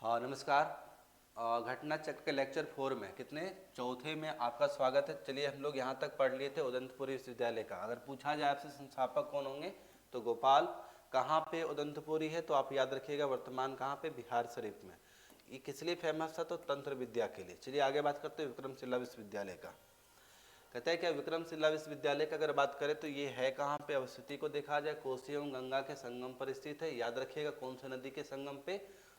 हाँ नमस्कार। घटना चक्र के लेक्चर 4 में कितने चौथे में आपका स्वागत है। चलिए हम लोग यहाँ तक पढ़ लिए थे उदंतपुर विश्वविद्यालय का। अगर पूछा जाए आपसे संस्थापक कौन होंगे तो गोपाल। कहाँ पे उदंतपुरी है तो आप याद रखिएगा वर्तमान कहाँ पे, बिहार शरीफ में। ये किस लिए फेमस था तो तंत्र विद्या के लिए। चलिए आगे बात करते हैं विक्रमशिला विश्वविद्यालय का। कहता है क्या विक्रमशिला विश्वविद्यालय का अगर बात करें तो ये है कहाँ पे, अवस्थिति को देखा जाए कोसी एवं गंगा के संगम पर स्थित है। याद रखिएगा कौन सी नदी के संगम पे,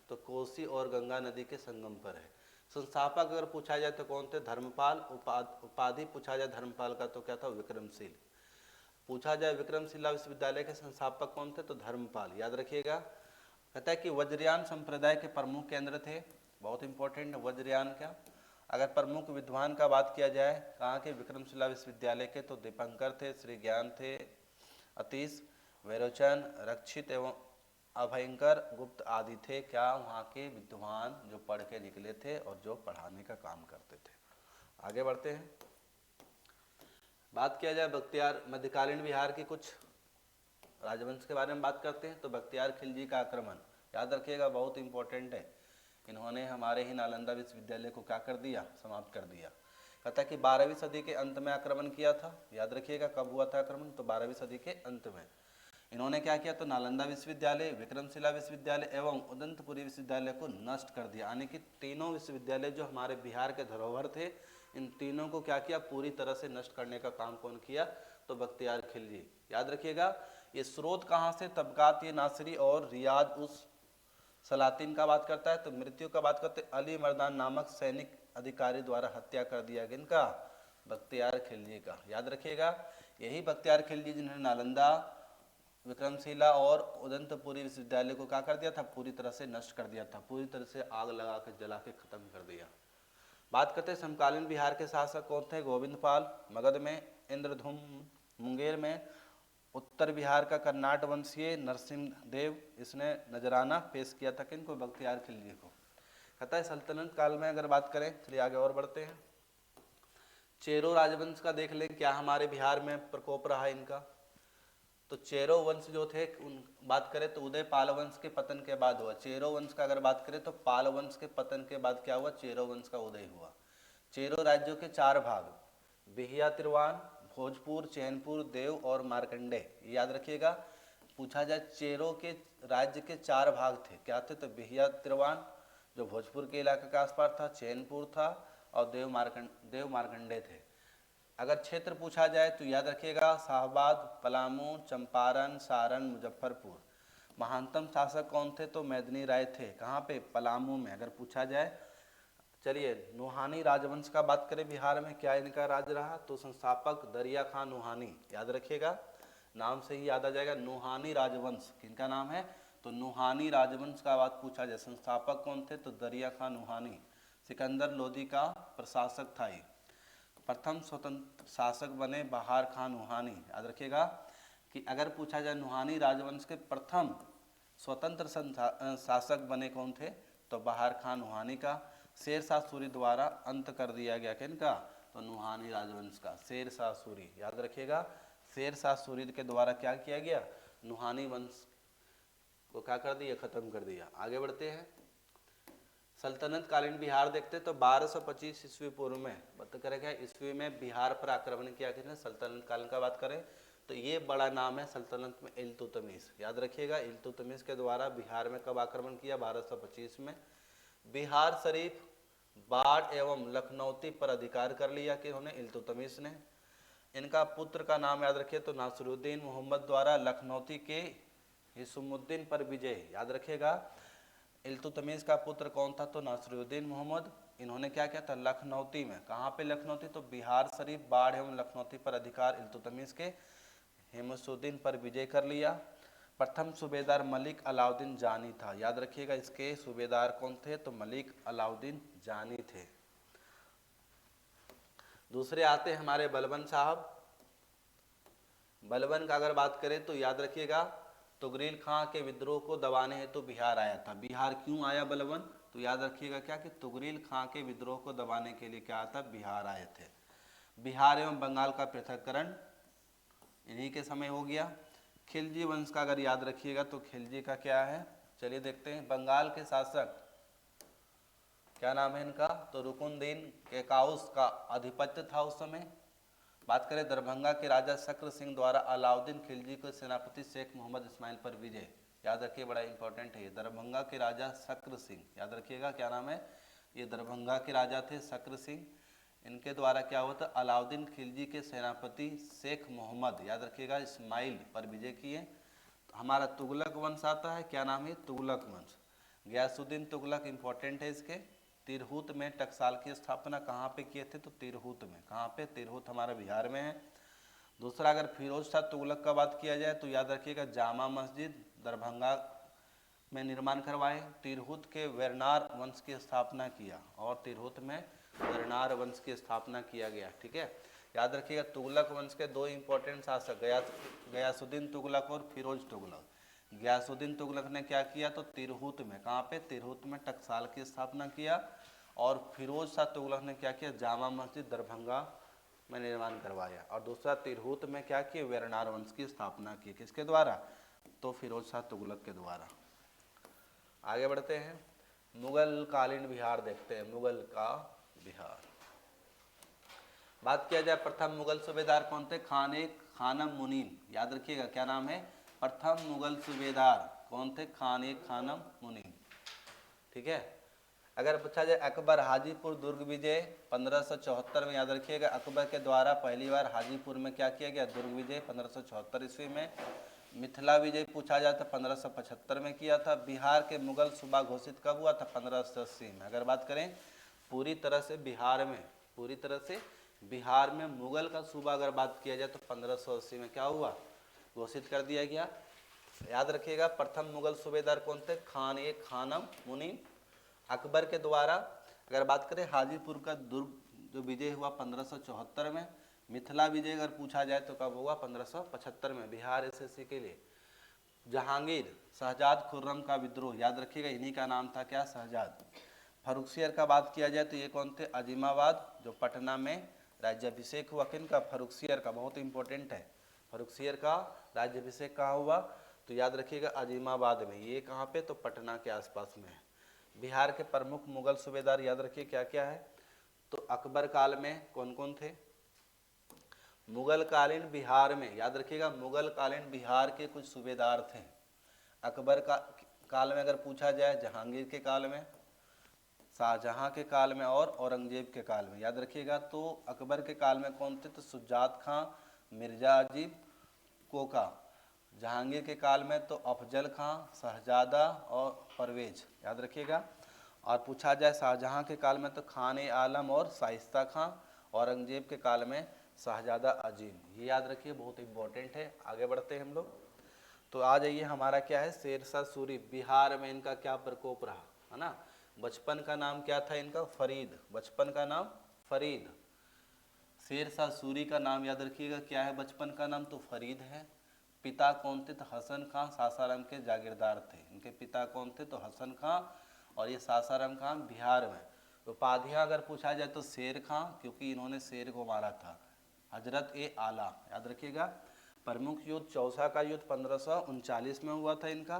तो कोसी और गंगा नदी के संगम पर है। संस्थापक अगर पूछा जाए तो कौन थे, धर्मपाल। उपाधि पूछा जाए धर्मपाल का तो क्या था, विक्रमशील। पूछा जाए विक्रमशिला विश्वविद्यालय के संस्थापक कौन थे तो धर्मपाल, याद रखिएगा। कहता है कि वज्रयान संप्रदाय के प्रमुख केंद्र थे, बहुत इंपॉर्टेंट। वज्रयान क्या, अगर प्रमुख विद्वान का बात किया जाए कहाँ के, विक्रमशिला विश्वविद्यालय के, तो दीपंकर थे, श्री ज्ञान थे, अतीश, वैरोचन, रक्षित एवं अभयंकर गुप्त आदि थे। क्या वहाँ के विद्वान जो पढ़ के निकले थे और जो पढ़ाने का काम करते थे। आगे बढ़ते हैं। बात किया जाए बख्तियार मध्यकालीन बिहार की कुछ राजवंश के बारे में बात करते हैं तो बख्तियार खिलजी का आक्रमण, याद रखिएगा बहुत इंपॉर्टेंट है। इन्होंने हमारे ही नालंदा विश्वविद्यालय को क्या कर दिया, समाप्त कर दिया। कहता है कि 12वीं सदी के अंत में आक्रमण किया था। याद रखिएगा कब हुआ था आक्रमण, तो 12वीं सदी के अंत में। इन्होंने क्या किया तो नालंदा विश्वविद्यालय, विक्रमशिला विश्वविद्यालय एवं उदंतपुरी विश्वविद्यालय को नष्ट कर दिया। यानी कि तीनों विश्वविद्यालय जो हमारे बिहार के धरोहर थे, इन तीनों को क्या किया, पूरी तरह से नष्ट करने का काम कौन किया, तो बख्तियार खिलजी। याद रखिएगा ये स्रोत कहाँ से, तबकात ये नासिरी और रियाज उस सलातीन का बात करता है। तो मृत्यु का बात करते अली मर्दान नामक सैनिक अधिकारी द्वारा हत्या कर दिया गया इनका, बख्तियार खिलजी का। याद रखिएगा यही बख्तियार खिलजी जिन्होंने नालंदा, विक्रमशिला और उदंतपुरी विश्वविद्यालय को क्या कर दिया था, पूरी तरह से नष्ट कर दिया था, पूरी तरह से आग लगा के जला के खत्म कर दिया। बात करते हैं समकालीन बिहार के शासक कौन थे, गोविंदपाल मगध में, इंद्रधुम मुंगेर में, उत्तर बिहार का कर्नाट वंशीय नरसिंह देव, इसने नजराना पेश किया था किनको, बख्तियार खिलजी को। कहता है सल्तनत काल में अगर बात करें, चलिए आगे और बढ़ते हैं। चेरो राजवंश का देख लें क्या हमारे बिहार में प्रकोप रहा इनका। तो चेरो वंश जो थे उन बात करें तो उदय पाल वंश के पतन के बाद हुआ। चेरो वंश का अगर बात करें तो पाल वंश के पतन के बाद क्या हुआ, चेरो वंश का उदय हुआ। चेरो राज्यों के 4 भाग, बिहिया तिरवान, भोजपुर, चैनपुर, देव और मार्कंडे, याद रखिएगा। पूछा जाए चेरो के राज्य के 4 भाग थे, क्या थे, तो बिहिया तिरवान जो भोजपुर के इलाके के आसपास था, चैनपुर था और देव मार्कंडे थे। अगर क्षेत्र पूछा जाए तो याद रखिएगा शाहबाद, पलामू, चंपारण, सारण, मुजफ्फरपुर। महानतम शासक कौन थे तो मेदिनी राय थे, कहाँ पे, पलामू में अगर पूछा जाए। चलिए नुहानी राजवंश का बात करें बिहार में क्या इनका राज रहा, तो संस्थापक दरिया खान नुहानी, याद रखिएगा नाम से ही याद आ जाएगा। नुहानी राजवंश किनका नाम है, तो नुहानी राजवंश का बात पूछा जाए, संस्थापक कौन थे तो दरिया खान नुहानी। सिकंदर लोदी का प्रशासक था ये। प्रथम स्वतंत्र शासक बने बहार खान नुहानी, याद रखिएगा कि अगर पूछा जाए नुहानी राजवंश के प्रथम स्वतंत्र शासक बने कौन थे तो बहार खान नुहानी का। शेरशाह सूरी द्वारा अंत कर दिया गया किनका, तो नुहानी राजवंश का, शेरशाह सूरी, याद रखिएगा शेरशाह सूरी के द्वारा क्या किया गया, नुहानी वंश को क्या कर दिया, खत्म कर दिया। आगे बढ़ते हैं। सल्तनत कालीन बिहार देखते तो 1225 ईस्वी पूर्व में बात करें क्या, ईस्वी में बिहार पर आक्रमण किया किसने, सल्तनत कालीन का बात करें तो ये बड़ा नाम है सल्तनत में इल्तुतमिश। याद रखिएगा इल्तुतमिश के द्वारा बिहार में कब आक्रमण किया, 1225 में। बिहार शरीफ, बाढ़ एवं लखनौती पर अधिकार कर लिया कि उन्होंने, इल्तुतमिश ने। इनका पुत्र का नाम याद रखिए तो नासिरुद्दीन मोहम्मद द्वारा लखनौती के हिसुमुद्दीन पर विजय, याद रखिएगा इल्तुतमिश का पुत्र कौन था तो नासिरुद्दीन मोहम्मद। इन्होंने क्या किया था लखनौती में, कहाँ पे लखनौती, तो बिहार शरीफ, बाढ़ एवं लखनौती पर अधिकार इल्तुतमिश के हिमसुद्दीन पर विजय कर लिया। प्रथम सूबेदार मलिक अलाउद्दीन जानी था, याद रखिएगा इसके सूबेदार कौन थे तो मलिक अलाउद्दीन जानी थे। दूसरे आते हैं हमारे बलबन साहब। बलबन का अगर बात करें तो याद रखिएगा तुगरील खां के विद्रोह को दबाने हेतु तो बिहार आया था। बिहार क्यों आया बलबन, तो याद रखिएगा क्या कि तुगरील खां के विद्रोह को दबाने के लिए क्या था, बिहार आए थे। बिहार एवं बंगाल का पृथककरण इन्हीं के समय हो गया। खिलजी वंश का अगर याद रखिएगा तो खिलजी का क्या है, चलिए देखते हैं। बंगाल के शासक क्या नाम है इनका, तो रुकुनुद्दीन केकाउस का आधिपत्य था उस समय। बात करें दरभंगा के राजा शक्र सिंह द्वारा अलाउद्दीन खिलजी को सेनापति शेख मोहम्मद इस्माइल पर विजय, याद रखिए बड़ा इंपॉर्टेंट है ये, दरभंगा के राजा शक्र सिंह, याद रखिएगा क्या नाम है, ये दरभंगा के राजा थे शक्र सिंह, इनके द्वारा क्या हुआ था, अलाउद्दीन खिलजी के सेनापति शेख मोहम्मद, याद रखिएगा, इस्माइल पर विजय किए। हमारा तुगलक वंश आता है, क्या नाम है, तुगलक वंश। गयासुद्दीन तुगलक इंपॉर्टेंट है इसके, तिरहुत में टकसाल की स्थापना कहाँ पे किए थे, तो तिरहुत में, कहाँ पे, तिरहुत हमारा बिहार में है। दूसरा अगर फिरोज शाह तुगलक का बात किया जाए तो याद रखिएगा जामा मस्जिद दरभंगा में निर्माण करवाए, तिरहुत के वेरनार वंश की स्थापना किया, और तिरहुत में वेरनार वंश की स्थापना किया गया, ठीक है। याद रखिएगा तुगलक वंश के दो इंपॉर्टेंट शासक गयासुद्दीन तुगलक और फिरोज तुगलक। गयासुद्दीन तुगलक ने क्या किया, तो तिरहुत में, कहाँ पे, तिरहुत में टकसाल की स्थापना किया, और फिरोज शाह तुगलक ने क्या किया, जामा मस्जिद दरभंगा में निर्माण करवाया, और दूसरा तिरहुत में क्या किया, वेरनार वंश की स्थापना की, किसके द्वारा, तो फिरोज शाह तुगलक के द्वारा। आगे बढ़ते हैं, मुगल कालीन बिहार देखते हैं, मुगल का बिहार। बात किया जाए प्रथम मुगल सूबेदार कौन थे, खाने खानम मुनीम, याद रखिएगा क्या नाम है, प्रथम मुगल सूबेदार कौन थे, खाने खानम मुनीम, ठीक है। अगर पूछा जाए अकबर हाजीपुर दुर्ग विजय 1574 में, याद रखिएगा अकबर के द्वारा पहली बार हाजीपुर में क्या किया गया, दुर्ग विजय 1574 ईस्वी में। मिथिला विजय पूछा जाए तो 1575 में किया था। बिहार के मुगल सूबा घोषित कब हुआ था, 1580 में। अगर बात करें पूरी तरह से बिहार में, पूरी तरह से बिहार में मुगल का सूबा अगर बात किया जाए तो 1580 में क्या हुआ, घोषित कर दिया गया। याद रखिएगा प्रथम मुगल सूबेदार कौन थे, खान ए खानम मुनीम। अकबर के द्वारा अगर बात करें हाजीपुर का दुर्ग जो विजय हुआ 1574 में। मिथिला विजय अगर पूछा जाए तो कब हुआ, 1575 में, बिहार एसएससी के लिए। जहांगीर शहजाद खुर्रम का विद्रोह, याद रखिएगा इन्हीं का नाम था क्या, शहजाद। फर्रुखसियर का बात किया जाए तो ये कौन थे, अजीमाबाद, जो पटना में राज्याभिषेक हुआ किनका, फर्रुखसियर का, बहुत इंपॉर्टेंट है। फर्रुखसियर का राज्याभिषेक कहाँ हुआ, तो याद रखिएगा अजीमाबाद में, ये कहाँ पे, तो पटना के आसपास में है। बिहार के प्रमुख मुगल सूबेदार याद रखिए क्या क्या है, तो अकबर काल में कौन कौन थे, मुगल कालीन बिहार में, याद रखिएगा मुगल कालीन बिहार के कुछ सूबेदार थे। अकबर का काल में अगर पूछा जाए जहांगीर के काल में, शाहजहां के काल में और औरंगजेब के काल में, याद रखिएगा। तो अकबर के काल में कौन थे, तो शुजात खां, मिर्जा अजीब, कोका। जहांगीर के काल में तो अफजल खां, शहजादा और परवेज, याद रखिएगा। और पूछा जाए शाहजहां के काल में तो खान ए आलम और शाइस्ता खां। औरंगजेब के काल में शाहजादा अजीम, ये याद रखिए बहुत इंपॉर्टेंट है। आगे बढ़ते हैं हम लोग, तो आ जाइए हमारा क्या है, शेरशाह सूरी। बिहार में इनका क्या प्रकोप रहा, है ना। बचपन का नाम क्या था इनका, फरीद, बचपन का नाम फरीद। शेरशाह सूरी का नाम याद रखिएगा क्या है, बचपन का नाम तो फरीद है। पिता कौन थे, तो हसन खां सासाराम के जागीरदार थे। इनके पिता कौन थे, तो हसन खां, और ये सासाराम खां बिहार में। उपाधियाँ अगर पूछा जाए तो शेर खां, क्योंकि इन्होंने शेर को मारा था। हजरत ए आला, याद रखिएगा। प्रमुख युद्ध चौसा का युद्ध 1539 में हुआ था इनका।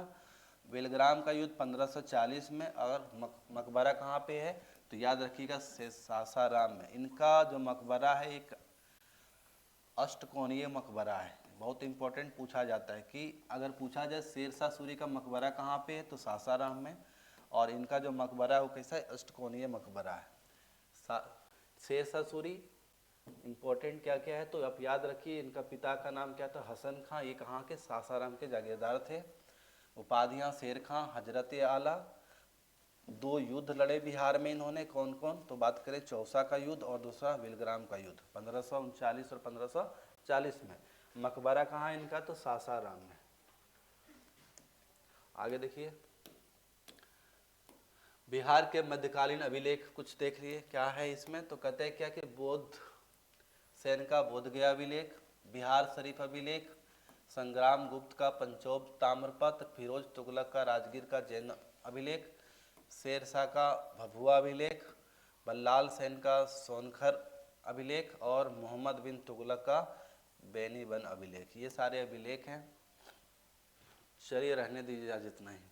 बेलग्राम का युद्ध 1540 में। और मकबरा कहाँ पे है, तो याद रखिएगा सासाराम में। इनका जो मकबरा है एक अष्टकोणीय मकबरा है, बहुत इंपॉर्टेंट पूछा जाता है कि अगर पूछा जाए शेरशाह सूरी का मकबरा कहाँ पे है, तो सासाराम में। और इनका जो मकबरा है वो कैसा है, अष्टकोणीय मकबरा है। शेरशाह सूरी इंपॉर्टेंट क्या क्या है, तो आप याद रखिए इनका पिता का नाम क्या था, हसन खां, ये कहाँ के, सासाराम के जागीरदार थे। उपाधियाँ शेर खां, हजरत आला। 2 युद्ध लड़े बिहार में इन्होंने, कौन कौन, तो बात करें चौसा का युद्ध और दूसरा बेलग्राम का युद्ध 1539 और 1540 में। मकबरा कहाँ इनका, तो सासाराम में। आगे देखिए, बिहार के मध्यकालीन अभिलेख कुछ देख लिए क्या है इसमें, तो कहते हैं क्या कि बौद्ध सेन का बोध गया अभिलेख, बिहार शरीफ अभिलेख, संग्राम गुप्त का पंचोब ताम्रपत्र, फिरोज तुगलक का राजगीर का जैन अभिलेख, शेरशाह का भभुआ अभिलेख, बल्लाल सेन का सोनखर अभिलेख और मोहम्मद बिन तुगलक का बेनीबन अभिलेख। ये सारे अभिलेख हैं। चलिए रहने दीजिए आज इतना ही।